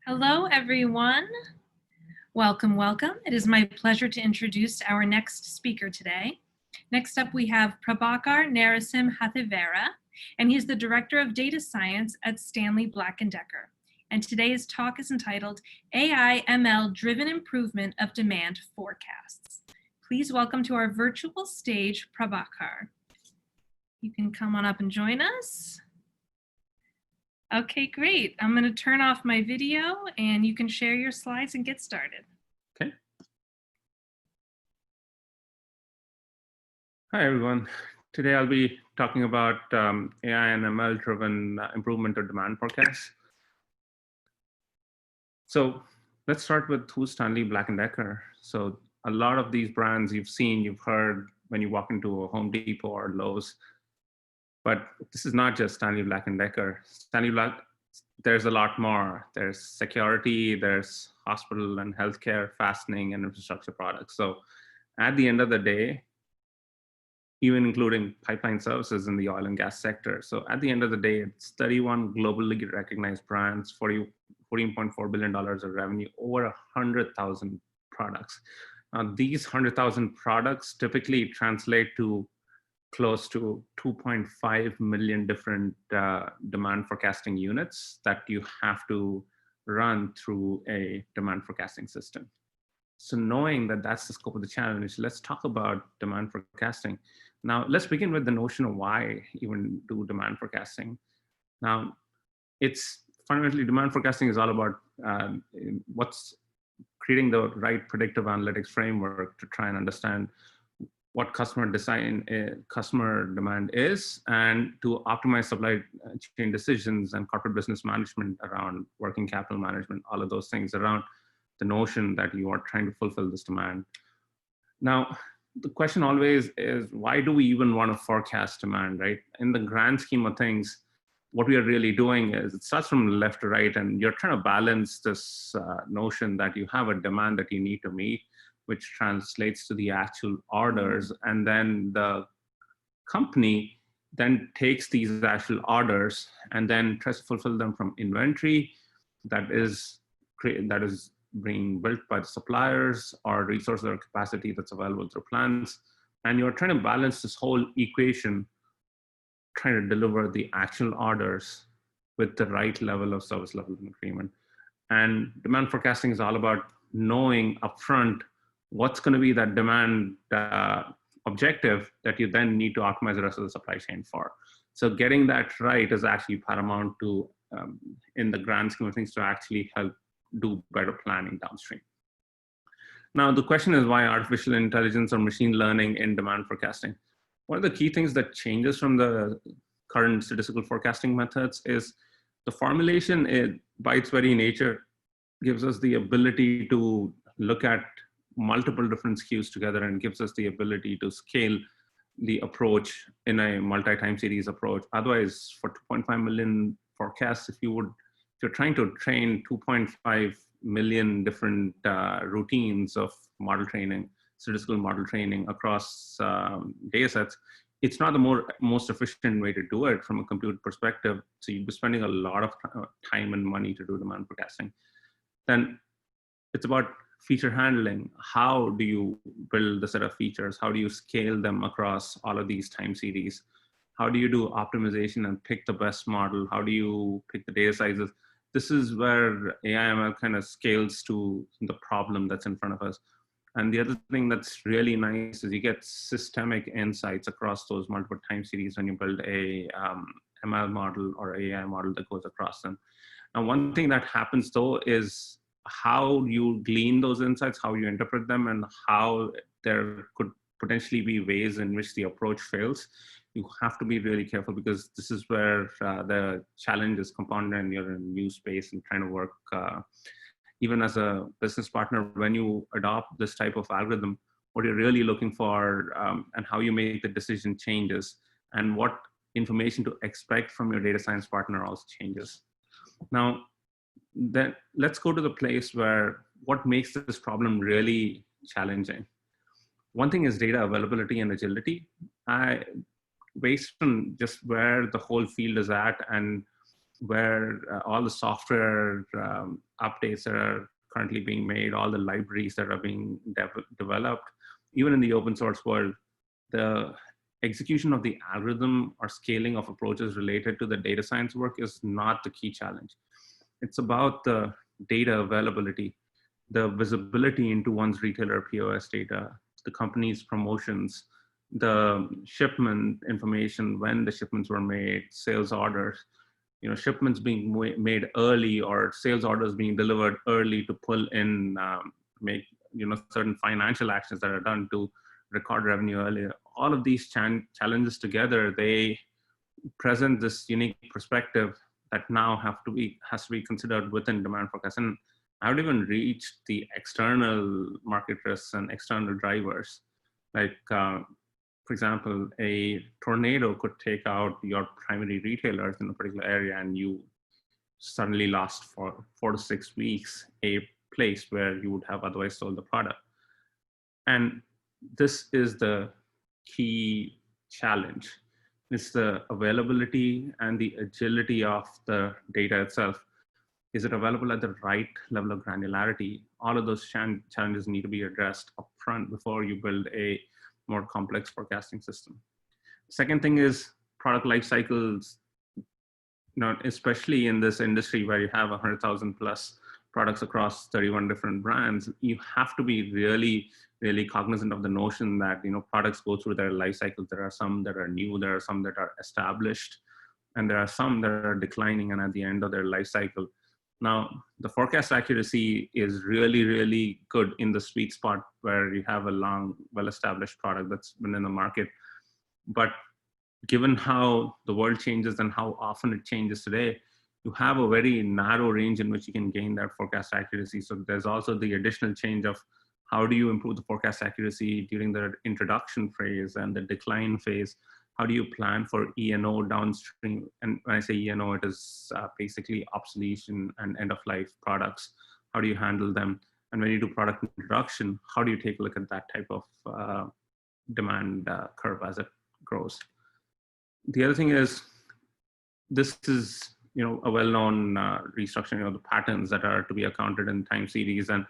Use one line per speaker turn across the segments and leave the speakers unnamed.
Hello, everyone. Welcome, welcome. It is my pleasure to introduce our next speaker today. Next up, we have PRABHAKAR NARASIMHADEVARA, and he's the Director of Data Science at Stanley Black and Decker. And today's talk is entitled AI/ML Driven Improvement of Demand Forecasts. Please welcome to our virtual stage, PRABHAKAR. You can come on up and join us. Okay, great. I'm going to turn off my video and you can share your slides and get started.
Okay. Hi, everyone. Today I'll be talking about AI and ML driven improvement of demand forecasts. So let's start with who's Stanley Black and Decker. So a lot of these brands you've seen, you've heard when you walk into a Home Depot or Lowe's. But this is not just Stanley Black and Decker. Stanley Black, there's a lot more. There's security, there's hospital and healthcare, fastening, and infrastructure products. So at the end of the day, even including pipeline services in the oil and gas sector. So at the end of the day, it's 31 globally recognized brands, $14.4 billion of revenue, over 100,000 products. These 100,000 products typically translate to close to 2.5 million different demand forecasting units that you have to run through a demand forecasting system. So knowing that that's the scope of the challenge, let's talk about demand forecasting. Now, let's begin with the notion of why even do demand forecasting. Now, it's fundamentally demand forecasting is all about what's creating the right predictive analytics framework to try and understand what customer demand is, and to optimize supply chain decisions and corporate business management around working capital management, all of those things around the notion that you are trying to fulfill this demand. Now, the question always is, why do we even want to forecast demand, right? In the grand scheme of things, what we are really doing is it starts from left to right, and you're trying to balance this notion that you have a demand that you need to meet, which translates to the actual orders. And then the company then takes these actual orders and then tries to fulfill them from inventory that is being built by the suppliers or resource or capacity that's available through plants. And you're trying to balance this whole equation, trying to deliver the actual orders with the right level of service level of agreement. And demand forecasting is all about knowing upfront what's going to be that demand objective that you then need to optimize the rest of the supply chain for. So getting that right is actually paramount to, in the grand scheme of things, to actually help do better planning downstream. Now, the question is why artificial intelligence or machine learning in demand forecasting? One of the key things that changes from the current statistical forecasting methods is the formulation, by its very nature, gives us the ability to look at multiple different SKUs together and gives us the ability to scale the approach in a multi-time series approach. Otherwise, for 2.5 million forecasts, if you're trying to train 2.5 million different routines of model training, statistical model training across data sets, it's not the most efficient way to do it from a compute perspective. So you'd be spending a lot of time and money to do demand forecasting. Then it's about feature handling. How do you build the set of features? How do you scale them across all of these time series? How do you do optimization and pick the best model? How do you pick the data sizes? This is where AI/ML kind of scales to the problem that's in front of us. And the other thing that's really nice is you get systemic insights across those multiple time series when you build a ML model or AI model that goes across them. Now, one thing that happens though is how you glean those insights, how you interpret them, and how there could potentially be ways in which the approach fails. You have to be really careful, because this is where the challenge is compounded and you're in a new space and trying to work. Even as a business partner, when you adopt this type of algorithm, what you're really looking for and how you make the decision changes, and what information to expect from your data science partner also changes. Now, then let's go to the place where what makes this problem really challenging. One thing is data availability and agility. Based on just where the whole field is at and where all the software updates that are currently being made, all the libraries that are being developed, even in the open source world, the execution of the algorithm or scaling of approaches related to the data science work is not the key challenge. It's about the data availability, the visibility into one's retailer POS data, the company's promotions, the shipment information, when the shipments were made, sales orders, shipments being made early or sales orders being delivered early to pull in, make, certain financial actions that are done to record revenue earlier. All of these challenges together, they present this unique perspective that now has to be considered within demand forecast. And I haven't even reached the external market risks and external drivers. Like, for example, a tornado could take out your primary retailers in a particular area, and you suddenly lost for 4 to 6 weeks a place where you would have otherwise sold the product. And this is the key challenge. It's the availability and the agility of the data itself. Is it available at the right level of granularity? All of those challenges need to be addressed upfront before you build a more complex forecasting system. Second thing is product life cycles. Especially in this industry where you have 100,000 plus products across 31 different brands, you have to be really, really cognizant of the notion that products go through their life cycles. There are some that are new, there are some that are established, and there are some that are declining and at the end of their life cycle. Now, the forecast accuracy is really, really good in the sweet spot where you have a long, well-established product that's been in the market. But given how the world changes and how often it changes today, you have a very narrow range in which you can gain that forecast accuracy. So there's also the additional change of how do you improve the forecast accuracy during the introduction phase and the decline phase? How do you plan for E&O downstream? And when I say E&O, it is basically obsolescence and end of life products. How do you handle them? And when you do product introduction, how do you take a look at that type of demand curve as it grows? The other thing is, this is a well-known restructuring of the patterns that are to be accounted in time series. And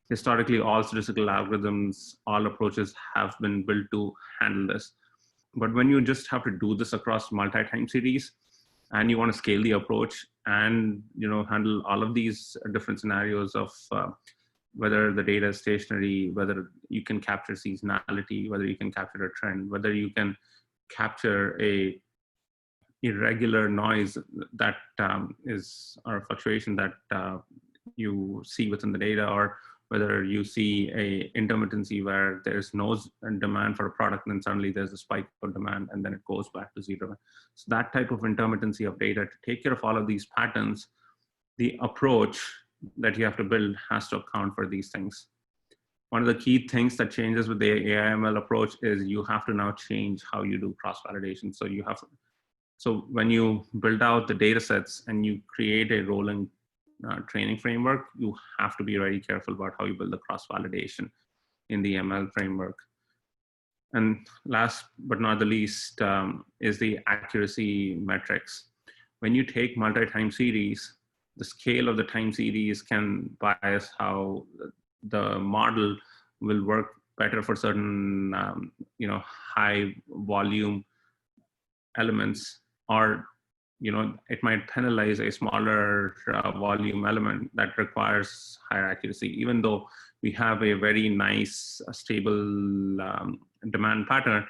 historically, all statistical algorithms, all approaches have been built to handle this. But when you just have to do this across multi-time series, and you want to scale the approach and handle all of these different scenarios of whether the data is stationary, whether you can capture seasonality, whether you can capture a trend, whether you can capture a irregular noise that is, or a fluctuation that you see within the data, or whether you see a intermittency where there's no demand for a product and then suddenly there's a spike of demand and then it goes back to zero. So that type of intermittency of data, to take care of all of these patterns, the approach that you have to build has to account for these things. One of the key things that changes with the AIML approach is you have to now change how you do cross-validation. So when you build out the data sets and you create a rolling training framework, you have to be very careful about how you build the cross-validation in the ML framework. And last but not the least is the accuracy metrics. When you take multi-time series, the scale of the time series can bias how the model will work better for certain high volume elements, or it might penalize a smaller volume element that requires higher accuracy. Even though we have a very nice stable demand pattern,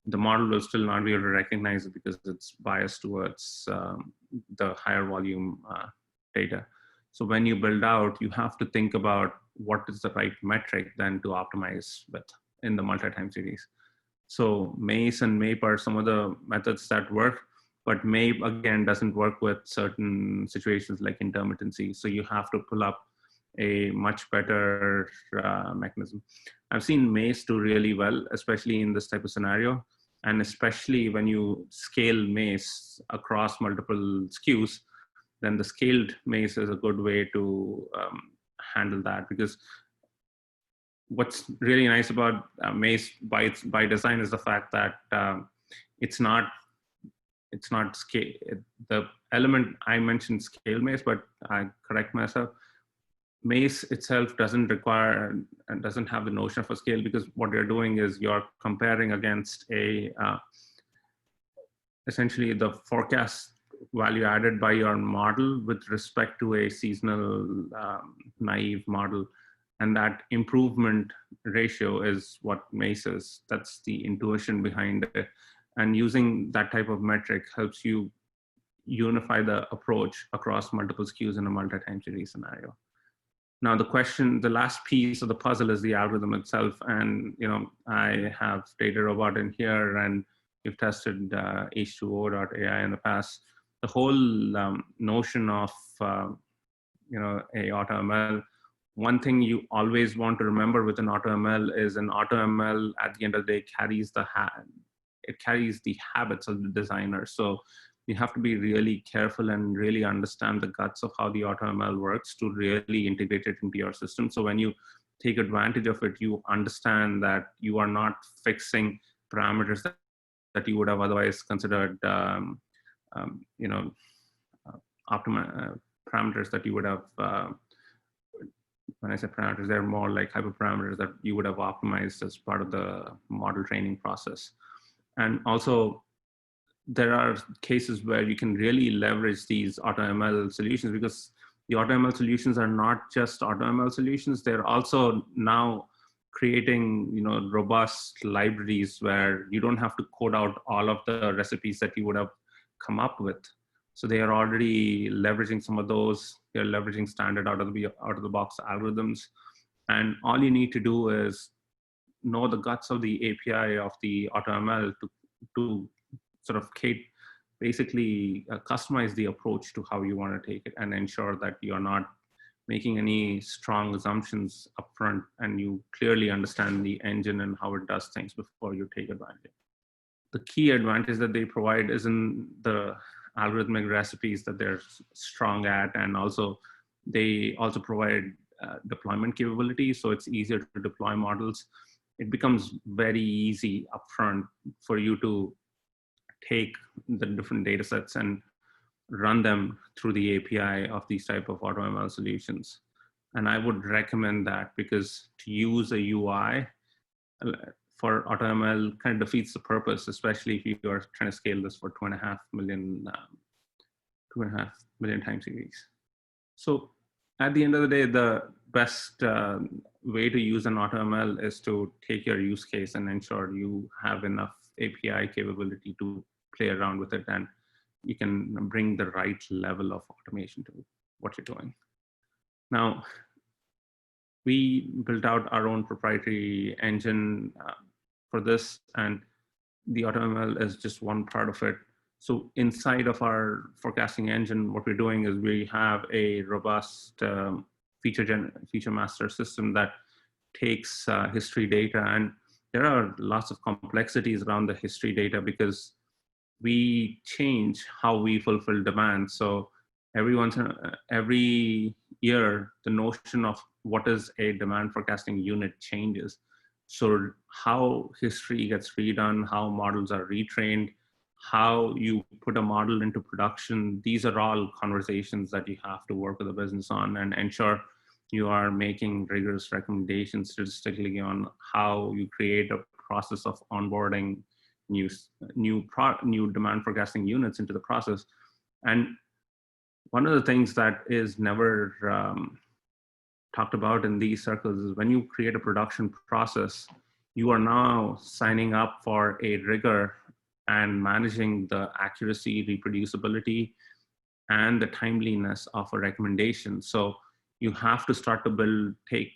the model will still not be able to recognize it because it's biased towards the higher volume data. So when you build out, you have to think about what is the right metric then to optimize with in the multi-time series. So MACE and MAPE are some of the methods that work, but MAPE again doesn't work with certain situations like intermittency. So you have to pull up a much better mechanism. I've seen MACE do really well, especially in this type of scenario. And especially when you scale MACE across multiple SKUs, then the scaled MACE is a good way to handle that. Because what's really nice about MACE by design is the fact that it's not scale. The element, I mentioned scale maze, but I correct myself. Maze itself doesn't require and doesn't have the notion of a scale, because what you're doing is you're comparing against a essentially the forecast value added by your model with respect to a seasonal naive model. And that improvement ratio is what Maze is. That's the intuition behind it. And using that type of metric helps you unify the approach across multiple SKUs in a multi-time series scenario. Now the last piece of the puzzle is the algorithm itself. And I have data robot in here, and we've tested H2O.ai in the past. The whole notion of a AutoML, one thing you always want to remember with an AutoML is an AutoML at the end of the day carries the habits of the designer. So you have to be really careful and really understand the guts of how the AutoML works to really integrate it into your system. So when you take advantage of it, you understand that you are not fixing parameters that you would have otherwise considered, parameters that you would have, when I say parameters, they're more like hyperparameters that you would have optimized as part of the model training process. And also, there are cases where you can really leverage these AutoML solutions, because the AutoML solutions are not just AutoML solutions. They're also now creating robust libraries where you don't have to code out all of the recipes that you would have come up with. So they are already leveraging some of those. They're leveraging standard out of the box algorithms. And all you need to do is know the guts of the API of the AutoML to sort of basically customize the approach to how you want to take it, and ensure that you're not making any strong assumptions upfront, and you clearly understand the engine and how it does things before you take advantage. The key advantage that they provide is in the algorithmic recipes that they're strong at, and also they also provide deployment capability, so it's easier to deploy models. It becomes very easy upfront for you to take the different data sets and run them through the API of these type of AutoML solutions. And I would recommend that, because to use a UI for AutoML kind of defeats the purpose, especially if you are trying to scale this for 2.5 million time series. So at the end of the day, the best way to use an AutoML is to take your use case and ensure you have enough API capability to play around with it, and you can bring the right level of automation to what you're doing. Now, we built out our own proprietary engine for this, and the AutoML is just one part of it. So inside of our forecasting engine, what we're doing is we have a robust feature master system that takes history data, and there are lots of complexities around the history data because we change how we fulfill demand. So every year, the notion of what is a demand forecasting unit changes. So how history gets redone, how models are retrained, how you put a model into production, these are all conversations that you have to work with the business on and ensure you are making rigorous recommendations statistically on how you create a process of onboarding new demand forecasting units into the process. And one of the things that is never talked about in these circles is when you create a production process, you are now signing up for a rigor and managing the accuracy, reproducibility, and the timeliness of a recommendation. So you have to start to take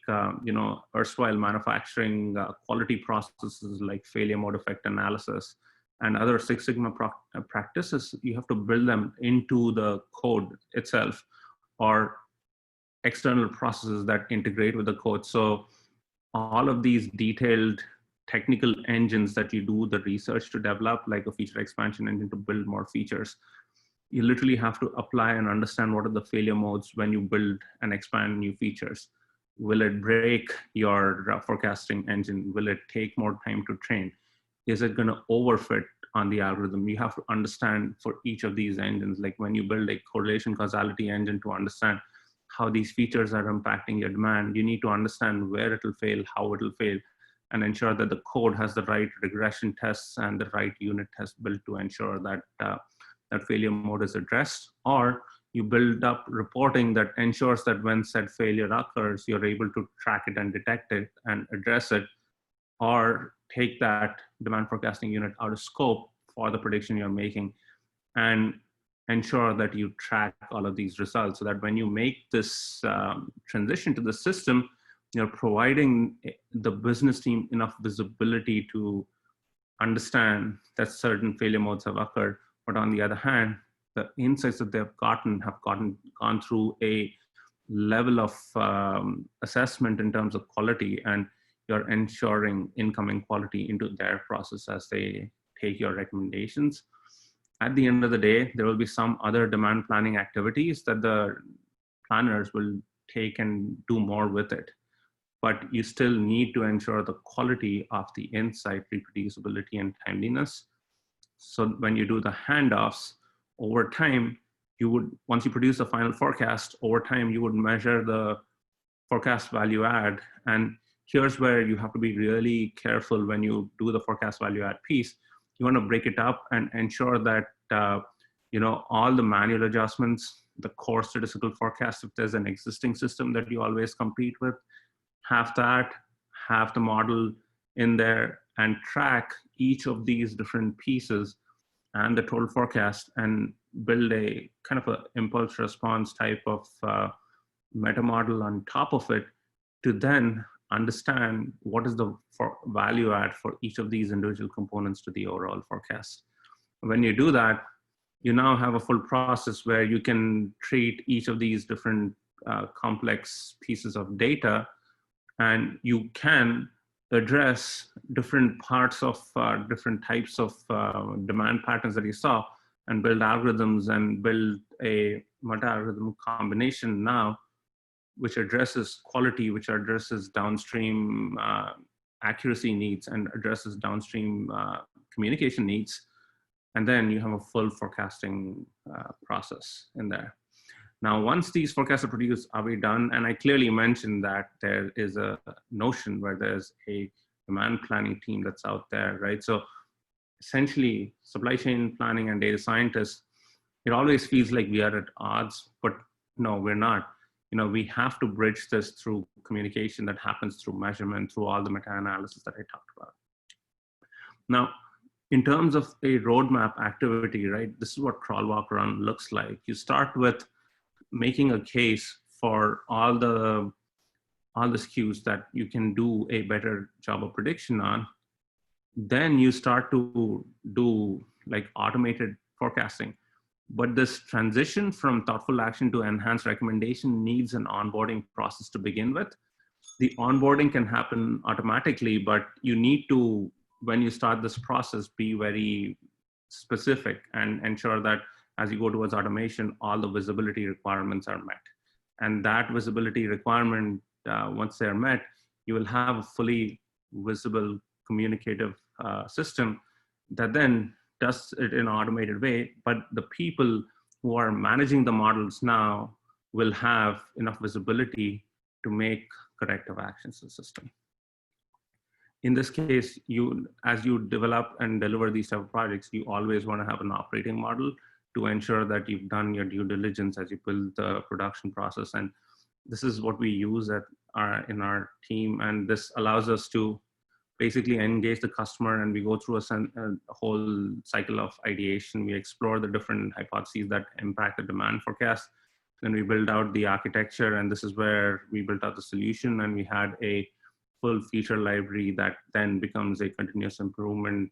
erstwhile manufacturing quality processes like failure mode effect analysis and other Six Sigma practices. You have to build them into the code itself or external processes that integrate with the code. So all of these detailed technical engines that you do the research to develop, like a feature expansion engine to build more features, you literally have to apply and understand what are the failure modes when you build and expand new features. Will it break your forecasting engine? Will it take more time to train? Is it going to overfit on the algorithm. You have to understand for each of these engines, like when you build a correlation causality engine to understand how these features are impacting your demand, you need to understand where it will fail, how it will fail, and ensure that the code has the right regression tests and the right unit tests built to ensure that that failure mode is addressed. Or you build up reporting that ensures that when said failure occurs, you're able to track it and detect it and address it, or take that demand forecasting unit out of scope for the prediction you're making, and ensure that you track all of these results so that when you make this transition to the system, you're providing the business team enough visibility to understand that certain failure modes have occurred. But on the other hand, the insights that they've gone through a level of assessment in terms of quality, and you're ensuring incoming quality into their process as they take your recommendations. At the end of the day, there will be some other demand planning activities that the planners will take and do more with it. But you still need to ensure the quality of the insight, reproducibility, and timeliness. So when you do the handoffs, over time, you would, once you produce a final forecast, over time, you would measure the forecast value add. And here's where you have to be really careful when you do the forecast value add piece. You want to break it up and ensure that all the manual adjustments, the core statistical forecast, if there's an existing system that you always compete with, have the model in there, and track each of these different pieces and the total forecast, and build a kind of a impulse response type of meta model on top of it to then understand what is the value add for each of these individual components to the overall forecast. When you do that, you now have a full process where you can treat each of these different complex pieces of data, and you can address different parts of different types of demand patterns that you saw, and build algorithms and build a multi-algorithm combination now, which addresses quality, which addresses downstream accuracy needs, and addresses downstream communication needs. And then you have a full forecasting process in there. Now, once these forecasts are produced, are we done? And I clearly mentioned that there is a notion where there's a demand planning team that's out there, right? So essentially, supply chain planning and data scientists, it always feels like we are at odds, but no, we're not. We have to bridge this through communication that happens through measurement, through all the meta-analysis that I talked about. Now, in terms of a roadmap activity, right, this is what crawl, walk, run looks like. You start with making a case for all the SKUs that you can do a better job of prediction on. Then you start to do like automated forecasting. But this transition from thoughtful action to enhanced recommendation needs an onboarding process to begin with. The onboarding can happen automatically, but you need to, when you start this process, be very specific and ensure that as you go towards automation, all the visibility requirements are met. And that visibility requirement, once they're met, you will have a fully visible communicative system that then does it in an automated way. But the people who are managing the models now will have enough visibility to make corrective actions in the system. In this case, as you develop and deliver these type of projects, you always want to have an operating model to ensure that you've done your due diligence as you build the production process. And this is what we use in our team. And this allows us to basically engage the customer, and we go through a whole cycle of ideation. We explore the different hypotheses that impact the demand forecast. Then we build out the architecture, and this is where we built out the solution, and we had a full feature library that then becomes a continuous improvement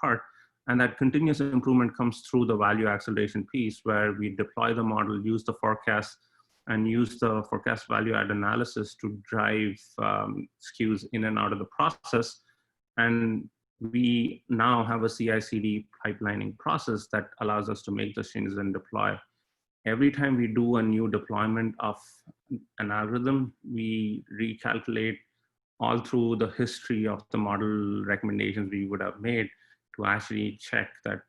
part. And that continuous improvement comes through the value acceleration piece, where we deploy the model, use the forecast, and use the forecast value add analysis to drive SKUs in and out of the process. And we now have a CI/CD pipelining process that allows us to make those changes and deploy. Every time we do a new deployment of an algorithm, we recalculate all through the history of the model recommendations we would have made to actually check that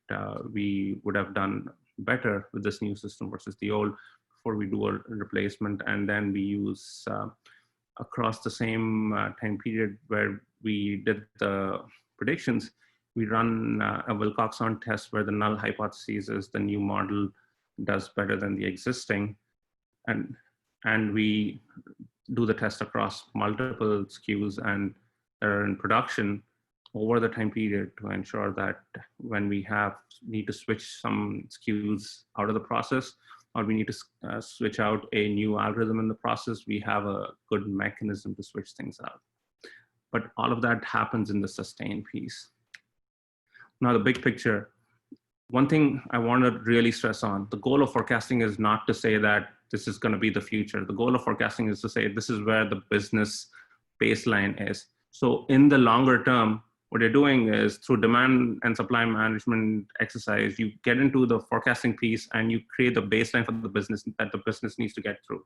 we would have done better with this new system versus the old before we do a replacement. And then we use across the same time period where we did the predictions, we run a Wilcoxon test where the null hypothesis is the new model does better than the existing. And we do the test across multiple SKUs and are in production over the time period to ensure that when we need to switch some SKUs out of the process, or we need to switch out a new algorithm in the process, we have a good mechanism to switch things out. But all of that happens in the sustain piece. Now, the big picture, one thing I want to really stress on, the goal of forecasting is not to say that this is going to be the future. The goal of forecasting is to say this is where the business baseline is. So in the longer term, what you're doing is through demand and supply management exercise, you get into the forecasting piece and you create the baseline for the business that the business needs to get through.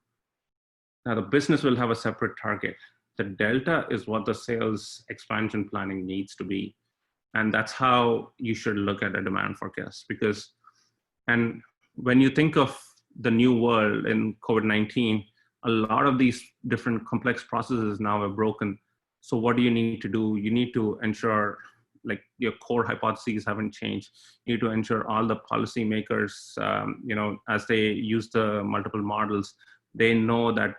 Now the business will have a separate target. The delta is what the sales expansion planning needs to be. And that's how you should look at a demand forecast. And when you think of the new world in COVID-19, a lot of these different complex processes now are broken. So what do you need to do? You need to ensure like your core hypotheses haven't changed. You need to ensure all the policymakers, as they use the multiple models, they know that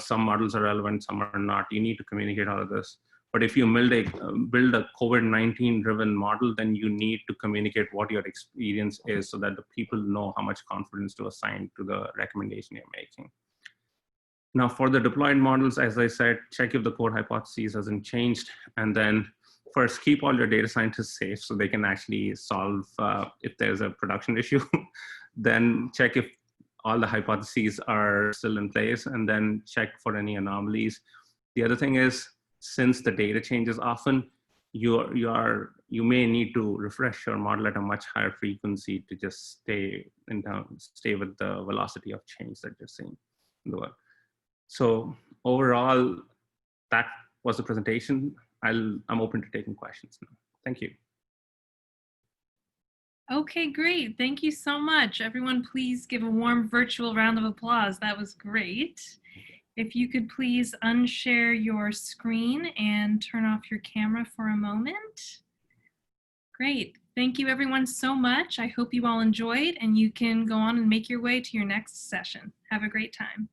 some models are relevant, some are not. You need to communicate all of this. But if you build a COVID-19 driven model, then you need to communicate what your experience is so that the people know how much confidence to assign to the recommendation you're making. Now for the deployed models, as I said, check if the core hypothesis hasn't changed. And then first, keep all your data scientists safe so they can actually solve if there's a production issue. Then check if all the hypotheses are still in place, and then check for any anomalies. The other thing is, since the data changes often, you may need to refresh your model at a much higher frequency to just stay with the velocity of change that you're seeing in the world. So overall, that was the presentation. I'm open to taking questions now. Thank you.
Okay, great. Thank you so much. Everyone, please give a warm virtual round of applause. That was great. If you could please unshare your screen and turn off your camera for a moment. Great. Thank you everyone so much. I hope you all enjoyed, and you can go on and make your way to your next session. Have a great time.